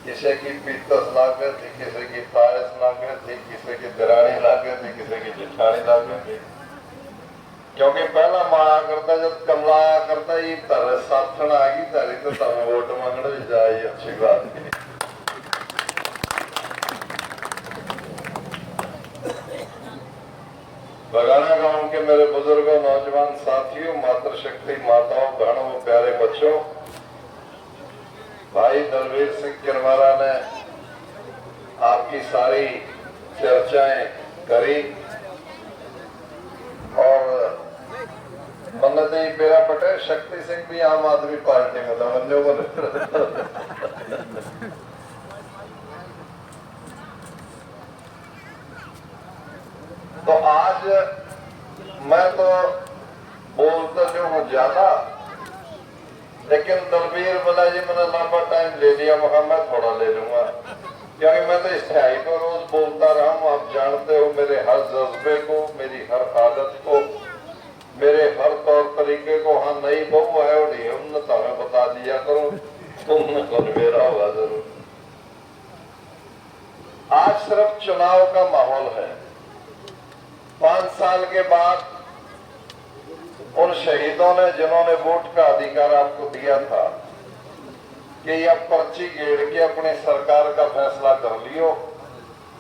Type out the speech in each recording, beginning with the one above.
किसी की पीतस लागे थी, किसी की पायस लागे थी, किसी की दरानी लागे थी, किसी की जिठानी लागे थी। क्योंकि पहला माया करता जब कमलाया करता ये तरह साथन आ गई तारी तो तब वोट मांगने जाए अच्छी बात है। बगाना गांव के मेरे बुजुर्गों, नौजवान साथियों, मातृशक्ति माताओं, बहनों, प्यारे बच्चों, भाई दलवीर सिंह किरवारा ने आपकी सारी चर्चाएं करी और मन्नती पेरा पटेल, शक्ति सिंह भी आम आदमी पार्टी में था। तो आज मैं तो बोलता जो हूँ ज्यादा, लेकिन दलवीर बोला जी मैंने लंबा टाइम ले लिया, मगर मैं थोड़ा ले लूंगा क्योंकि मैं तो इस्तेहाई पर रोज बोलता रहा हूँ। आप जानते हो मेरे हर जज्बे को, मेरी हर आदत को, मेरे हर तौर तरीके को। हाँ नई बहू है और हमने तुम्हें बता दिया करो, तुमने कन्वेरा होगा जरूर। आज सिर्फ चुनाव का माहौल है। 5 साल के बाद उन शहीदों ने जिन्होंने वोट का अधिकार आपको दिया था कि यह पर्ची गेड़ के अपनी सरकार का फैसला कर लियो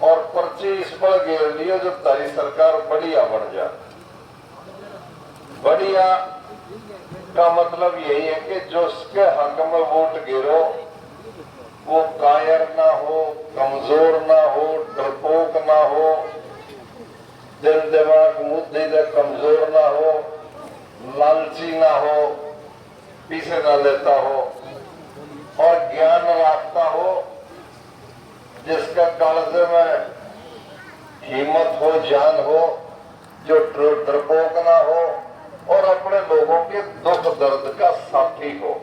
और पर्ची इस पर गेड़ लियो जो तारी सरकार बढ़िया बन जाए। बढ़िया का मतलब यही है कि जो उसके हक में वोट गिरो वो कायर ना हो, कमजोर ना हो, डरपोक ना हो, दिल दिमाग मुद्दे से कमजोर ना हो, लालची ना हो, पीछे ना लेता हो और ज्ञान रखता हो, जिसका कालजे में हिम्मत हो, जान हो, जो डरपोक ना हो और अपने लोगों के दुख दर्द का साथी हो।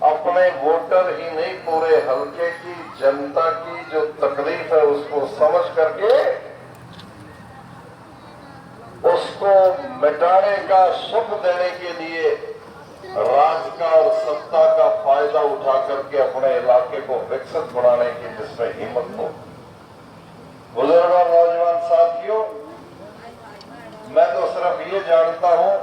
अपने वोटर ही नहीं, पूरे हल्के की जनता की जो तकलीफ है उसको समझ करके उसको मिटाने का, सुख देने के लिए राज का और सत्ता का फायदा उठा करके अपने इलाके को विकसित बनाने की जिसमें हिम्मत हो। बुजुर्ग और नौजवान साथियों, मैं तो सिर्फ ये जानता हूं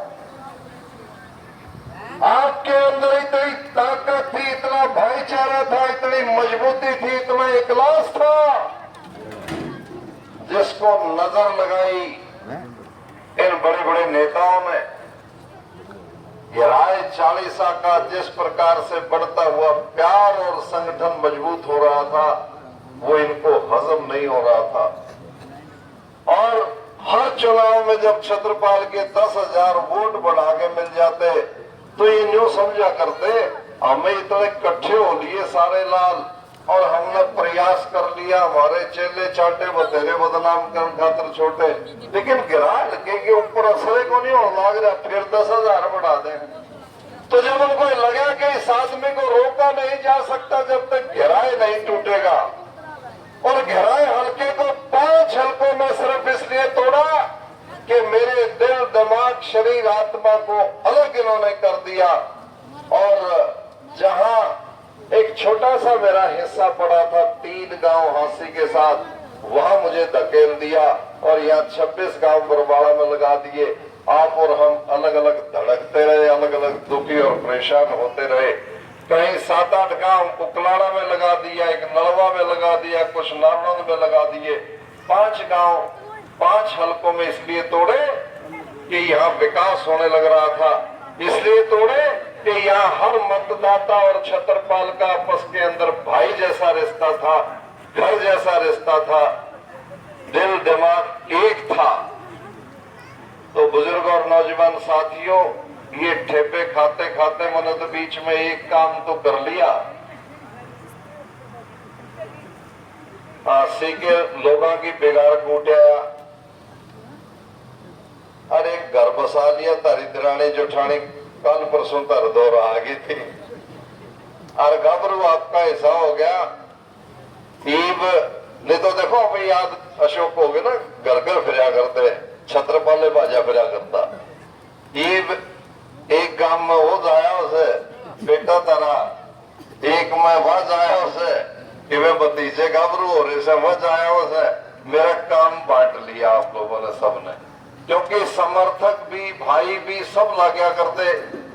आपके अंदर इतनी ताकत थी, इतना भाईचारा था, इतनी मजबूती थी, इतना इखलास था, जिसको नजर लगाई इन बड़े बड़े नेताओं ने। ये राय चालीसा का जिस प्रकार से बढ़ता हुआ प्यार और संगठन मजबूत हो रहा था वो इनको हजम नहीं हो रहा था। और हर चुनाव में जब छत्रपाल के 10,000 वोट बढ़ा के मिल जाते तो ये न्यू समझा करते हमें इतने इकट्ठे हो लिए सारे लाल और हमने प्रयास कर लिया, हमारे चेले चाटे बतेरे बदनाम कर खातर छोटे, लेकिन गिरा लगे के ऊपर असरे को नहीं होने लग रहा, फिर 10,000 बढ़ा दें। तो जब उनको लगा कि इस आदमी को रोका नहीं जा सकता जब तक घेराए नहीं टूटेगा, और घेराए हल्के को 5 हल्कों में सिर्फ इसलिए तोड़ा कि मेरे दिल दिमाग शरीर आत्मा को अलग इन्होंने कर दिया। और जहां छोटा सा मेरा हिस्सा पड़ा था 3 गांव हांसी के साथ, वहां मुझे धकेल दिया और यहाँ 26 गांव बरवाड़ा में लगा दिए। आप और हम अलग अलग धड़कते रहे, अलग अलग दुखी और परेशान होते रहे। कहीं 7-8 गांव कुकलाड़ा में लगा दिया, एक नलवा में लगा दिया, कुछ नारनौंद में लगा दिए। 5 गांव 5 हलकों में इसलिए तोड़े कि यहाँ विकास होने लग रहा था, इसलिए तोड़े कि यहाँ हर मतदाता और छत्रपाल का आपस के अंदर भाई जैसा रिश्ता था, घर जैसा रिश्ता था, दिल दिमाग एक था। तो बुजुर्ग और नौजवान साथियों, ये ठेपे खाते खाते मैंने तो बीच में एक काम तो कर लिया। आसी के लोगों की बिगाड़ कूटिया, अरे घर बसा लिया, तारी दरानी जेठानी कल परसों तर दौर आ गई थी और घबरू आपका ऐसा हो गया। ईब नहीं तो देखो अभी याद अशोक हो गए ना, घर घर फिरा करते, छत्रपाले बाजा फिरा करता। ईब एक गांव में वो जाया उसे बेटा तारा, एक में वह जाया उसे कि वे भतीजे घबरू हो रहे से, वह जाया उसे। मेरा काम बांट लिया आप लोगों ने सबने, क्योंकि समर्थक भी भाई भी सब लाग्या करते।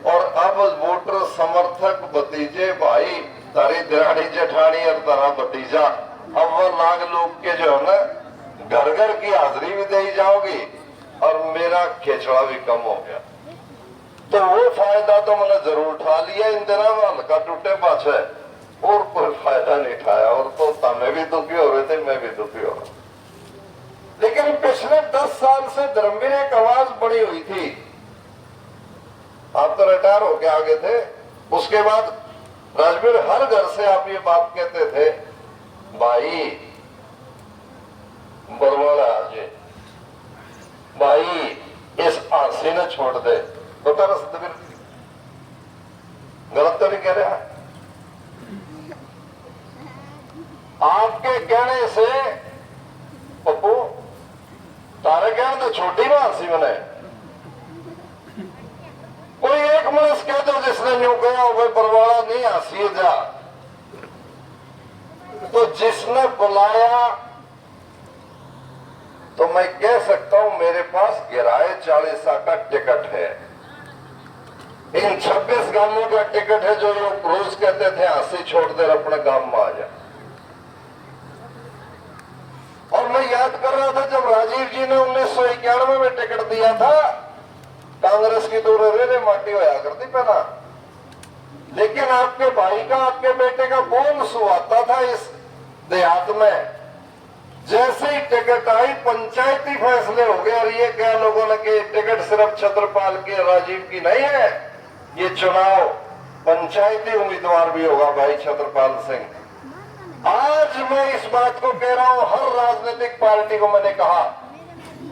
और अब वोटर समर्थक भतीजे भाई, तारी दरानी जेठानी और तारा भतीजा, अब वो लाग लोग के जो है ना घर घर की हाजिरी भी दे जाओगी और मेरा खेचड़ा भी कम हो गया। तो वो फायदा तो मैंने जरूर उठा लिया इन दिनों में, हल्का टूटे पाछे, और कोई फायदा नहीं उठाया। और तो तमें भी दुखी हो रहे थे, मैं भी दुखी हो रहा। लेकिन पिछले 10 साल से धर्मवीर एक आवाज बड़ी हुई थी। आप तो रिटायर होके आ गए थे, उसके बाद राजवीर हर घर से आप ये बात कहते थे, भाई बरवाड़ा आज भाई इस आंसी ने छोड़ दे। बता रहा गलत तो नहीं कह रहा? आपके कहने से पप्पू तारे कहने तो छोटी ना हंसी मैंने, कोई एक मनुष्य कह दो जिसने न्यू कहा हो भाई बरवाड़ा नहीं हंसी जा, तो जिसने बुलाया तो मैं कह सकता हूं मेरे पास गिराए 40 का टिकट है। इन 26 गांवों का टिकट है जो लोग रोज कहते थे हंसी छोड़ दे अपने गांव में आ जा। और मैं याद कर रहा था जब राजीव जी ने 1991 में टिकट दिया था, कांग्रेस की तो रेरे माटी होया करती पहला, लेकिन आपके भाई का आपके बेटे का बोल सुहाता था इस देहात में। जैसे ही टिकट आई पंचायती फैसले हो गए। और ये क्या लोगों ने कि टिकट सिर्फ छत्रपाल के राजीव की नहीं है, ये चुनाव पंचायती उम्मीदवार भी होगा भाई छत्रपाल सिंह। आज मैं इस बात को कह रहा हूं, हर राजनीतिक पार्टी को मैंने कहा,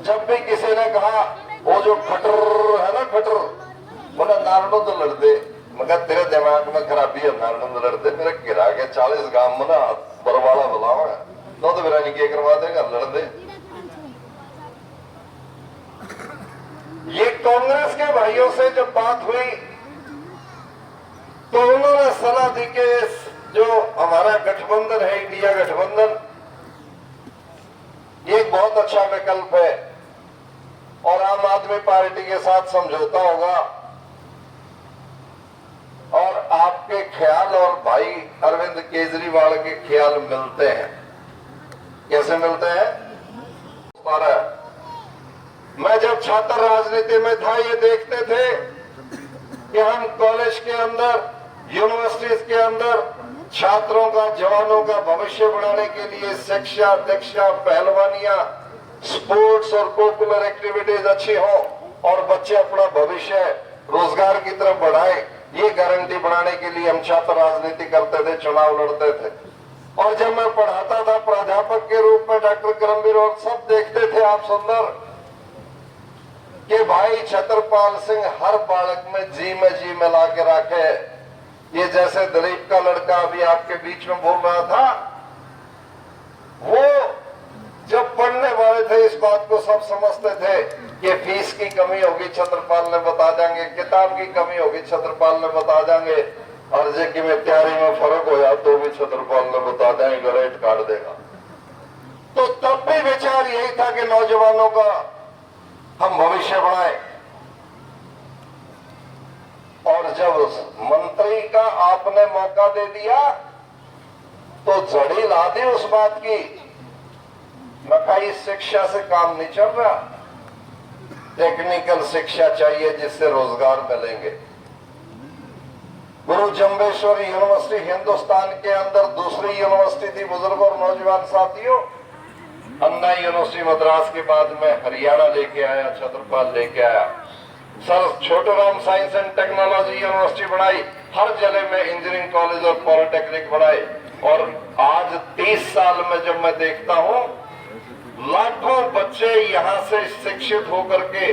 जब भी किसी ने कहा वो जो खटर है ना खटर, बोला नारनो तो लड़ दे, मगर तेरे दिमाग में खराबी है, नारनो तो लड़ दे, मेरे गिरा के 40 गांव में ना बरवाड़ा बुलाओ तो मेरा निके करवा देगा, लड़ दे। ये कांग्रेस के भाइयों से जब बात हुई तो उन्होंने सलाह दी कि जो हमारा गठबंधन है, इंडिया गठबंधन, ये बहुत अच्छा विकल्प है और आम आदमी पार्टी के साथ समझौता होगा। और आपके ख्याल और भाई अरविंद केजरीवाल के ख्याल मिलते हैं। कैसे मिलते हैं? मैं जब छात्र राजनीति में था, ये देखते थे कि हम कॉलेज के अंदर, यूनिवर्सिटीज के अंदर छात्रों का, जवानों का भविष्य बढ़ाने के लिए शिक्षा, दीक्षा, पहलवानियां, स्पोर्ट्स और कोकुलर एक्टिविटीज अच्छी हो और बच्चे अपना भविष्य रोजगार की तरफ बढ़ाए, ये गारंटी बनाने के लिए हम छात्र राजनीति करते थे, चुनाव लड़ते थे। और जब मैं पढ़ाता था प्राध्यापक के रूप में, डॉक्टर करमवीर और सब देखते थे आप सुंदर कि भाई छत्रपाल सिंह हर बालक में जी मिला के रखे। ये जैसे दिलीप का लड़का अभी आपके बीच में बोल रहा था, वो जब पढ़ने वाले थे इस बात को सब समझते थे कि फीस की कमी होगी छत्रपाल ने बता देंगे, किताब की कमी होगी छत्रपाल ने बता देंगे, और जे की में तैयारी में फर्क हो जाता तो भी छत्रपाल ने बता दें गलेट काट देगा। तो तब भी विचार यही था कि नौजवानों का हम भविष्य बनाए। और जब उस मंत्री का आपने मौका दे दिया तो झड़ी ला दी उस बात की, इस शिक्षा से काम नहीं चल रहा, टेक्निकल शिक्षा चाहिए जिससे रोजगार मिलेंगे। गुरु जम्बेश्वरी यूनिवर्सिटी हिंदुस्तान के अंदर दूसरी यूनिवर्सिटी थी बुजुर्ग और नौजवान साथियों। अन्ना यूनिवर्सिटी मद्रास के बाद में हरियाणा लेके आया, छत्रपाल लेके आया। Sir Chhoturam science and technology university बनाई, हर जिले में इंजीनियरिंग कॉलेज और पॉलिटेक्निक बनाए। और आज 30 साल में जब मैं देखता हूं लाखों बच्चे यहां से शिक्षित होकर के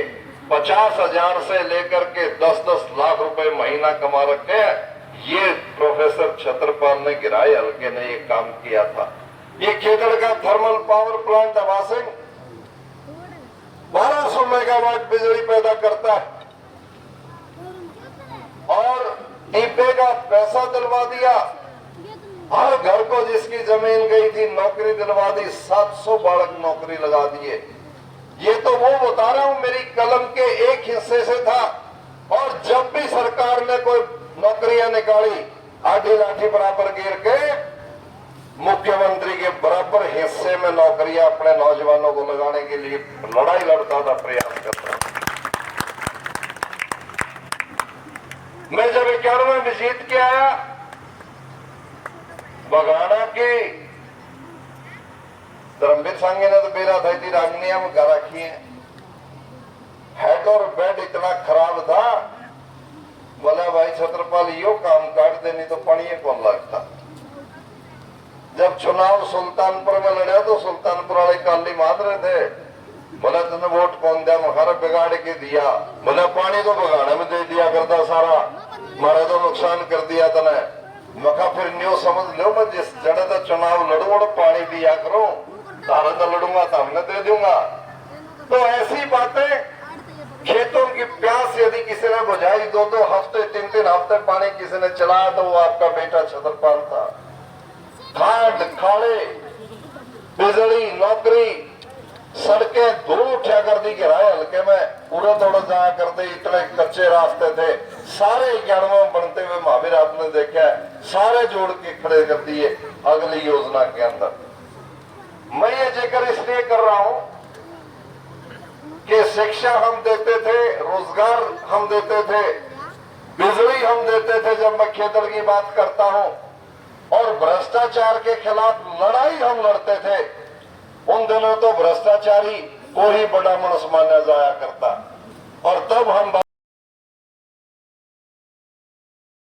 50,000 से लेकर के 10-10 लाख रुपए महीना कमा रखे हैं। ये प्रोफेसर छत्रपाल ने गिराए हल्के ने ये काम किया था। ये खेतड़ का थर्मल पावर प्लांट आवासिंग 1200 मेगावाट बिजली पैदा करता है और टीपे का पैसा दिलवा दिया। हर घर को जिसकी जमीन गई थी नौकरी दिलवा दी, 700 बालक नौकरी लगा दिए। ये तो वो बता रहा हूं मेरी कलम के एक हिस्से से था। और जब भी सरकार ने कोई नौकरियां निकाली आधी लाठी बराबर गिर के मुख्यमंत्री के बराबर हिस्से में नौकरियां अपने नौजवानों को लगाने के लिए लड़ाई लड़ता था, प्रयास करता था। मैं जब 91 में जीत के आया, बगाना के धर्मवीर सांगे ने तो बेरा था थी रागनिया में घर रखी है। हेड और बेड इतना खराब था, बोला भाई छत्रपाल यो काम काट देनी तो पढ़िए कौन लगता। जब चुनाव सुल्तानपुर में लड़ा तो सुल्तानपुर वाले काली मार रहे थे, बोला तुमने वोट कौन दिया, मखारा बिगाड़ के दिया। बोला पानी तो बगाने में दे दिया करता सारा, मारे तो नुकसान कर दिया तने। मखा फिर न्यू समझ लो मैं जिस जड़े तो चुनाव लड़ू और पानी दिया करो, तारा तो लड़ूंगा तो हमने दे दूंगा। तो ऐसी बातें, खेतों की प्यास यदि किसी ने बुझाई 2-2 हफ्ते 3-3 हफ्ते पानी किसी ने चलाया तो वो आपका बेटा छत्रपाल था। खाद खाड़े बिजली नौकरी सड़कें धूल उठा कर दी किराए हल्के में, पूरा थोड़ा जाया करते, इतने कच्चे रास्ते थे सारे 91 बनते हुए महावीर आपने देखा है, सारे जोड़ के खड़े कर दिए अगली योजना के अंदर। मैं ये जिक्र इसलिए कर रहा हूं कि शिक्षा हम देते थे, रोजगार हम देते थे, बिजली हम देते थे जब मैं खेतड़ की बात करता हूं, और भ्रष्टाचार के खिलाफ लड़ाई हम लड़ते थे। उन दिनों तो भ्रष्टाचारी को ही बड़ा मनुष्य माना जाया करता। और तब हम